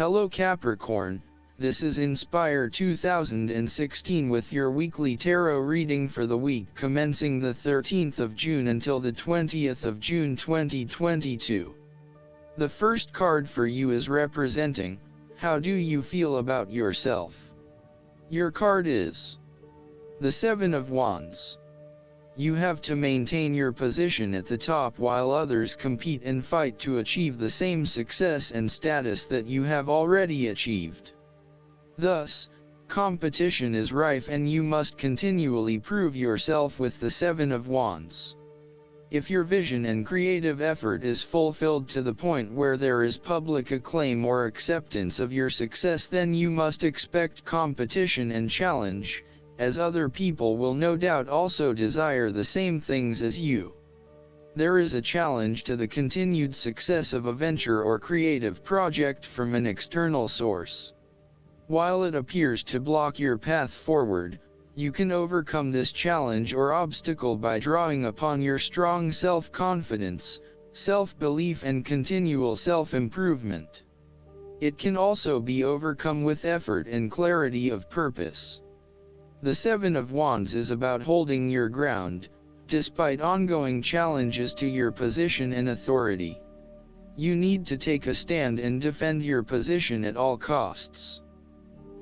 Hello Capricorn, this is Inspire 2016 with your weekly tarot reading for the week commencing the 13th of June until the 20th of June 2022. The first card for you is representing, how do you feel about yourself? Your card is the Seven of Wands. You have to maintain your position at the top while others compete and fight to achieve the same success and status that you have already achieved. Thus, competition is rife and you must continually prove yourself with the Seven of Wands. If your vision and creative effort is fulfilled to the point where there is public acclaim or acceptance of your success, then you must expect competition and challenge, as other people will no doubt also desire the same things as you. There is a challenge to the continued success of a venture or creative project from an external source. While it appears to block your path forward, you can overcome this challenge or obstacle by drawing upon your strong self-confidence, self-belief and continual self-improvement. It can also be overcome with effort and clarity of purpose. The Seven of Wands is about holding your ground, despite ongoing challenges to your position and authority. You need to take a stand and defend your position at all costs.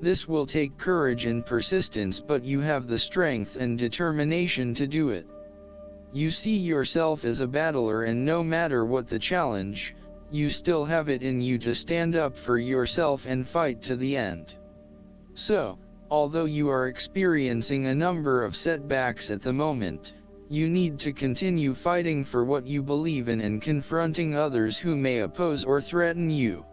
This will take courage and persistence, but you have the strength and determination to do it. You see yourself as a battler, and no matter what the challenge, you still have it in you to stand up for yourself and fight to the end. So, although you are experiencing a number of setbacks at the moment, you need to continue fighting for what you believe in and confronting others who may oppose or threaten you.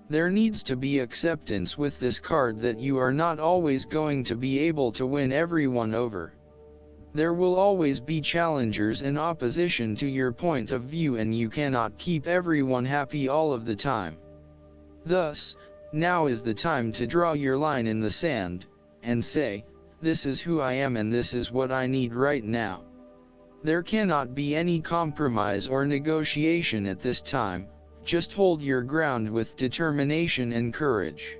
There needs to be acceptance with this card that you are not always going to be able to win everyone over. There will always be challengers and opposition to your point of view, and you cannot keep everyone happy all of the time. Thus, now is the time to draw your line in the sand, and say, this is who I am and this is what I need right now. There cannot be any compromise or negotiation at this time, just hold your ground with determination and courage.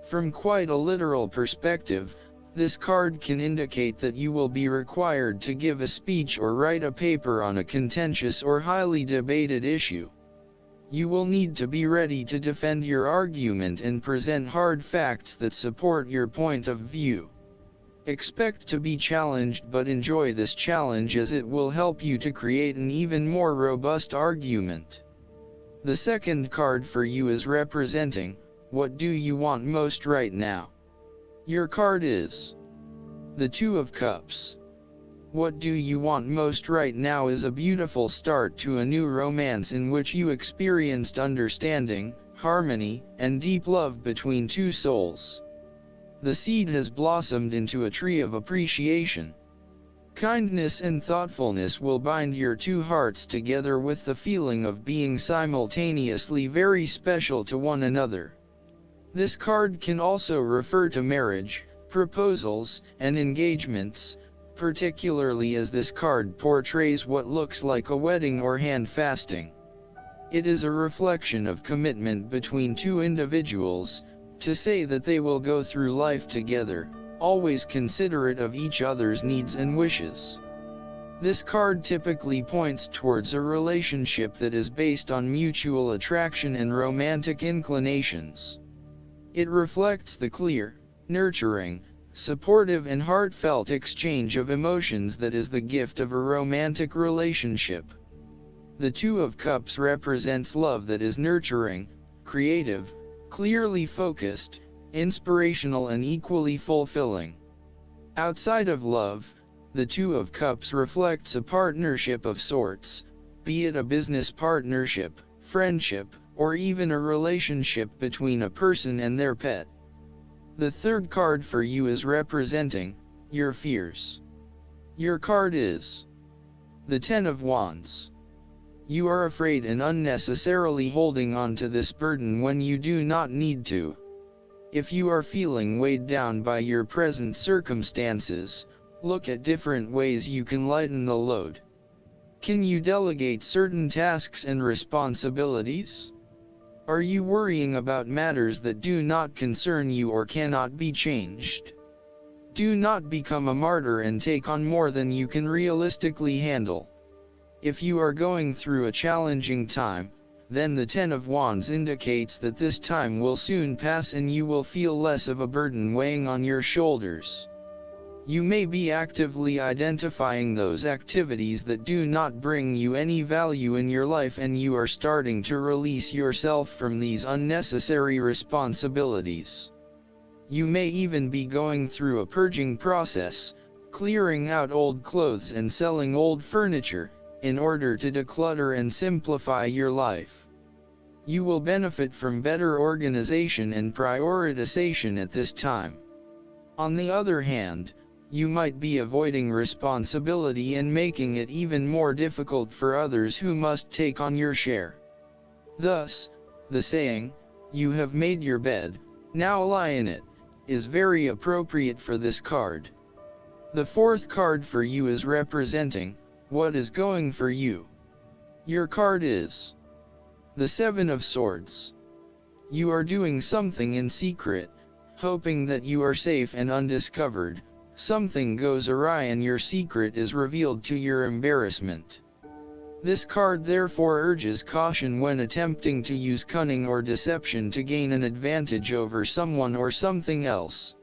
From quite a literal perspective, this card can indicate that you will be required to give a speech or write a paper on a contentious or highly debated issue. You will need to be ready to defend your argument and present hard facts that support your point of view. Expect to be challenged, but enjoy this challenge as it will help you to create an even more robust argument. The second card for you is representing, what do you want most right now? Your card is the Two of Cups. What do you want most right now is a beautiful start to a new romance in which you experienced understanding, harmony, and deep love between two souls. The seed has blossomed into a tree of appreciation. Kindness and thoughtfulness will bind your two hearts together with the feeling of being simultaneously very special to one another. This card can also refer to marriage, proposals, and engagements, particularly as this card portrays what looks like a wedding or hand fasting. It is a reflection of commitment between two individuals, to say that they will go through life together, always considerate of each other's needs and wishes. This card typically points towards a relationship that is based on mutual attraction and romantic inclinations. It reflects the clear, nurturing, supportive and heartfelt exchange of emotions that is the gift of a romantic relationship. The Two of Cups represents love that is nurturing, creative, clearly focused, inspirational and equally fulfilling. Outside of love, the Two of Cups reflects a partnership of sorts, be it a business partnership, friendship, or even a relationship between a person and their pet. The third card for you is representing, your fears. Your card is the Ten of Wands. You are afraid and unnecessarily holding on to this burden when you do not need to. If you are feeling weighed down by your present circumstances, look at different ways you can lighten the load. Can you delegate certain tasks and responsibilities? Are you worrying about matters that do not concern you or cannot be changed? Do not become a martyr and take on more than you can realistically handle. If you are going through a challenging time, then the Ten of Wands indicates that this time will soon pass and you will feel less of a burden weighing on your shoulders. You may be actively identifying those activities that do not bring you any value in your life, and you are starting to release yourself from these unnecessary responsibilities. You may even be going through a purging process, clearing out old clothes and selling old furniture, in order to declutter and simplify your life. You will benefit from better organization and prioritization at this time. On the other hand, you might be avoiding responsibility and making it even more difficult for others who must take on your share. Thus, the saying, "You have made your bed, now lie in it," is very appropriate for this card. The fourth card for you is representing what is going for you. Your card is the Seven of Swords. You are doing something in secret, hoping that you are safe and undiscovered. Something goes awry and your secret is revealed to your embarrassment. This card therefore urges caution when attempting to use cunning or deception to gain an advantage over someone or something else.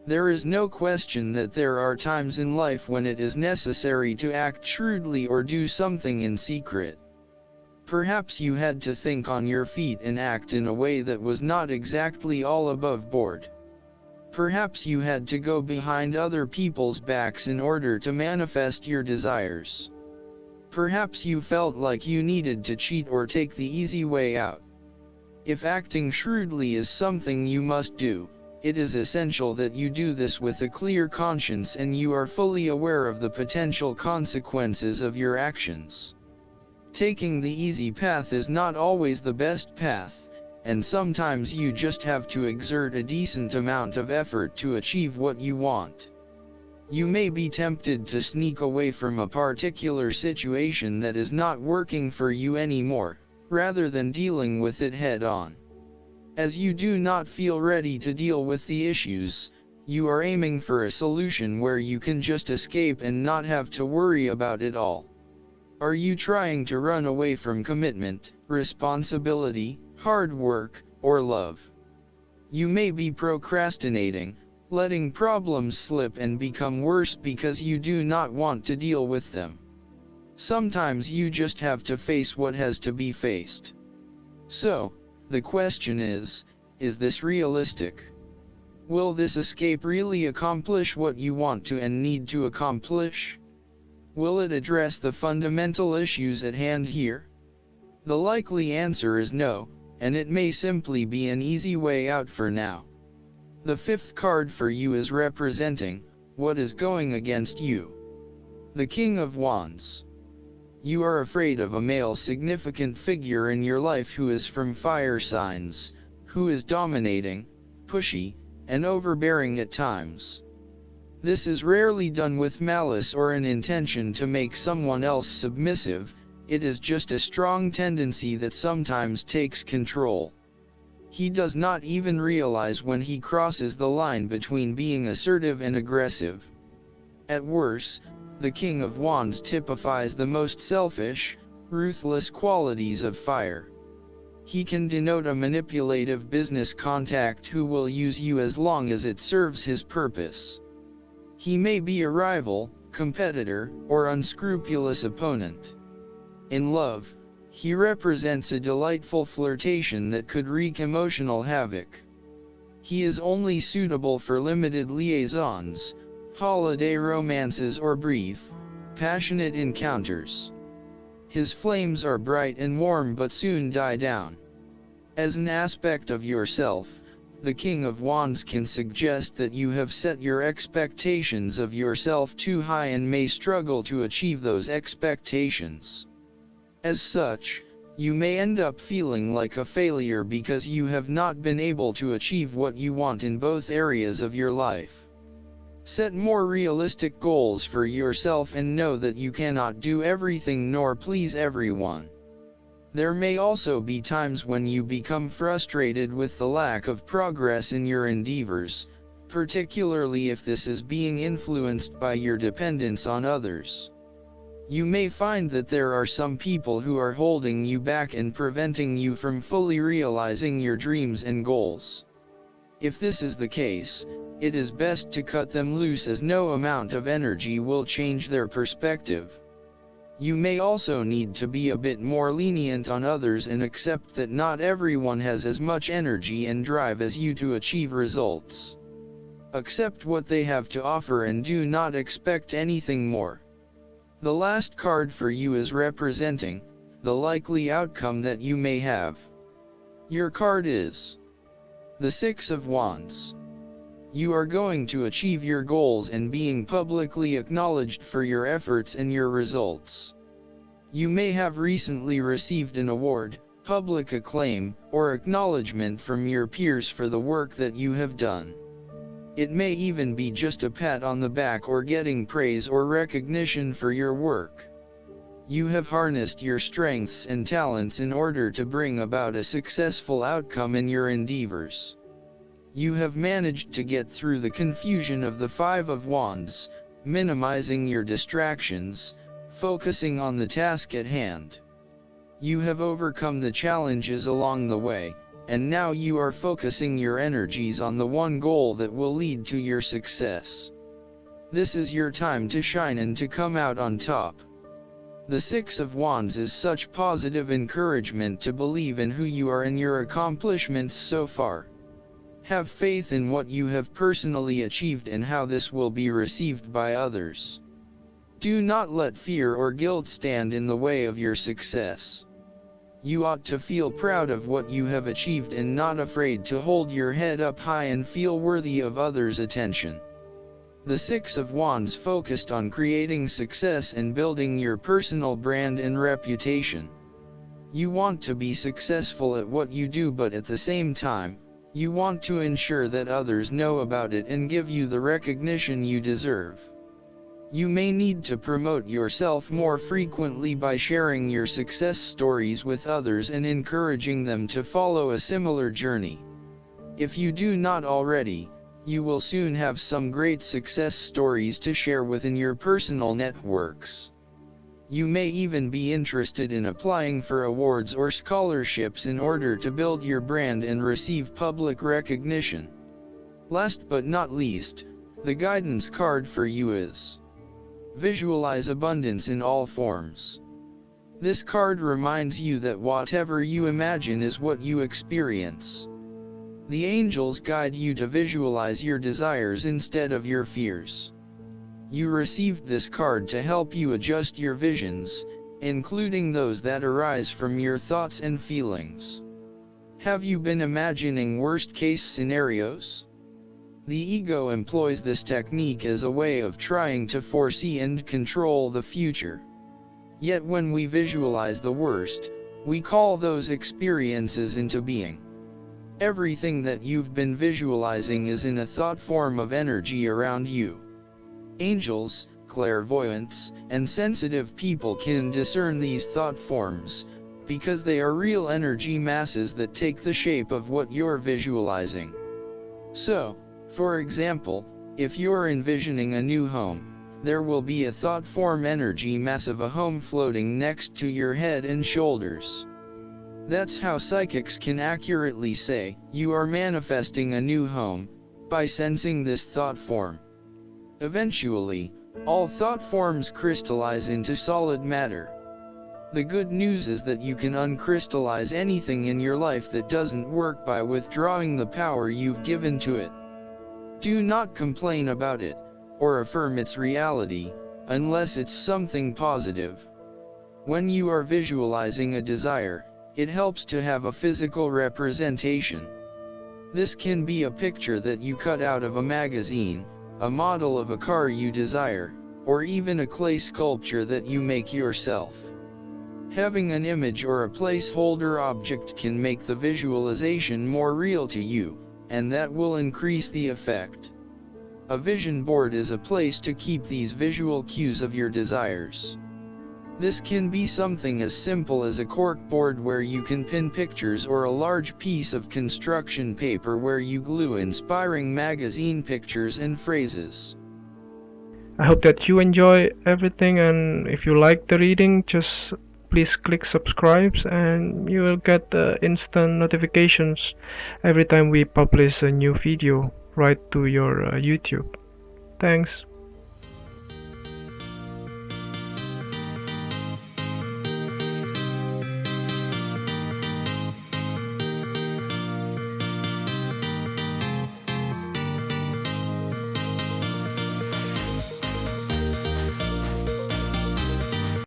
There is no question that there are times in life when it is necessary to act shrewdly or do something in secret. Perhaps you had to think on your feet and act in a way that was not exactly all above board. Perhaps you had to go behind other people's backs in order to manifest your desires. Perhaps you felt like you needed to cheat or take the easy way out. If acting shrewdly is something you must do, it is essential that you do this with a clear conscience and you are fully aware of the potential consequences of your actions. Taking the easy path is not always the best path, and sometimes you just have to exert a decent amount of effort to achieve what you want. You may be tempted to sneak away from a particular situation that is not working for you anymore, rather than dealing with it head-on. As you do not feel ready to deal with the issues, you are aiming for a solution where you can just escape and not have to worry about it all. Are you trying to run away from commitment, responsibility, hard work, or love? You may be procrastinating, letting problems slip and become worse because you do not want to deal with them. Sometimes you just have to face what has to be faced. So, the question is this realistic? Will this escape really accomplish what you want to and need to accomplish? Will it address the fundamental issues at hand here? The likely answer is no, and it may simply be an easy way out for now. The fifth card for you is representing what is going against you. The King of Wands. You are afraid of a male significant figure in your life who is from fire signs, who is dominating, pushy, and overbearing at times. This is rarely done with malice or an intention to make someone else submissive. It is just a strong tendency that sometimes takes control. He does not even realize when he crosses the line between being assertive and aggressive. At worst, the King of Wands typifies the most selfish, ruthless qualities of fire. He can denote a manipulative business contact who will use you as long as it serves his purpose. He may be a rival, competitor, or unscrupulous opponent. In love, he represents a delightful flirtation that could wreak emotional havoc. He is only suitable for limited liaisons, holiday romances, or brief, passionate encounters. His flames are bright and warm but soon die down. As an aspect of yourself, the King of Wands can suggest that you have set your expectations of yourself too high and may struggle to achieve those expectations. As such, you may end up feeling like a failure because you have not been able to achieve what you want in both areas of your life. Set more realistic goals for yourself and know that you cannot do everything nor please everyone. There may also be times when you become frustrated with the lack of progress in your endeavors, particularly if this is being influenced by your dependence on others. You may find that there are some people who are holding you back and preventing you from fully realizing your dreams and goals. If this is the case, it is best to cut them loose, as no amount of energy will change their perspective. You may also need to be a bit more lenient on others and accept that not everyone has as much energy and drive as you to achieve results. Accept what they have to offer and do not expect anything more. The last card for you is representing the likely outcome that you may have. Your card is the Six of Wands. You are going to achieve your goals and being publicly acknowledged for your efforts and your results. You may have recently received an award, public acclaim, or acknowledgement from your peers for the work that you have done. It may even be just a pat on the back or getting praise or recognition for your work. You have harnessed your strengths and talents in order to bring about a successful outcome in your endeavors. You have managed to get through the confusion of the Five of Wands, minimizing your distractions, focusing on the task at hand. You have overcome the challenges along the way, and now you are focusing your energies on the one goal that will lead to your success. This is your time to shine and to come out on top. The Six of Wands is such positive encouragement to believe in who you are and your accomplishments so far. Have faith in what you have personally achieved and how this will be received by others. Do not let fear or guilt stand in the way of your success. You ought to feel proud of what you have achieved and not afraid to hold your head up high and feel worthy of others' attention. The Six of Wands focused on creating success and building your personal brand and reputation. You want to be successful at what you do, but at the same time, you want to ensure that others know about it and give you the recognition you deserve. You may need to promote yourself more frequently by sharing your success stories with others and encouraging them to follow a similar journey. If you do not already, you will soon have some great success stories to share within your personal networks. You may even be interested in applying for awards or scholarships in order to build your brand and receive public recognition. Last but not least, the guidance card for you is Visualize Abundance in All Forms. This card reminds you that whatever you imagine is what you experience. The angels guide you to visualize your desires instead of your fears. You received this card to help you adjust your visions, including those that arise from your thoughts and feelings. Have you been imagining worst-case scenarios? The ego employs this technique as a way of trying to foresee and control the future. Yet when we visualize the worst, we call those experiences into being. Everything that you've been visualizing is in a thought form of energy around you. Angels, clairvoyants, and sensitive people can discern these thought forms, because they are real energy masses that take the shape of what you're visualizing. So, for example, if you're envisioning a new home, there will be a thought form energy mass of a home floating next to your head and shoulders. That's how psychics can accurately say, you are manifesting a new home, by sensing this thought form. Eventually, all thought forms crystallize into solid matter. The good news is that you can uncrystallize anything in your life that doesn't work by withdrawing the power you've given to it. Do not complain about it, or affirm its reality, unless it's something positive. When you are visualizing a desire, it helps to have a physical representation. This can be a picture that you cut out of a magazine, a model of a car you desire, or even a clay sculpture that you make yourself. Having an image or a placeholder object can make the visualization more real to you, and that will increase the effect. A vision board is a place to keep these visual cues of your desires. This can be something as simple as a corkboard where you can pin pictures, or a large piece of construction paper where you glue inspiring magazine pictures and phrases. I hope that you enjoy everything, and if you like the reading, just please click subscribe and you will get instant notifications every time we publish a new video right to your YouTube. Thanks.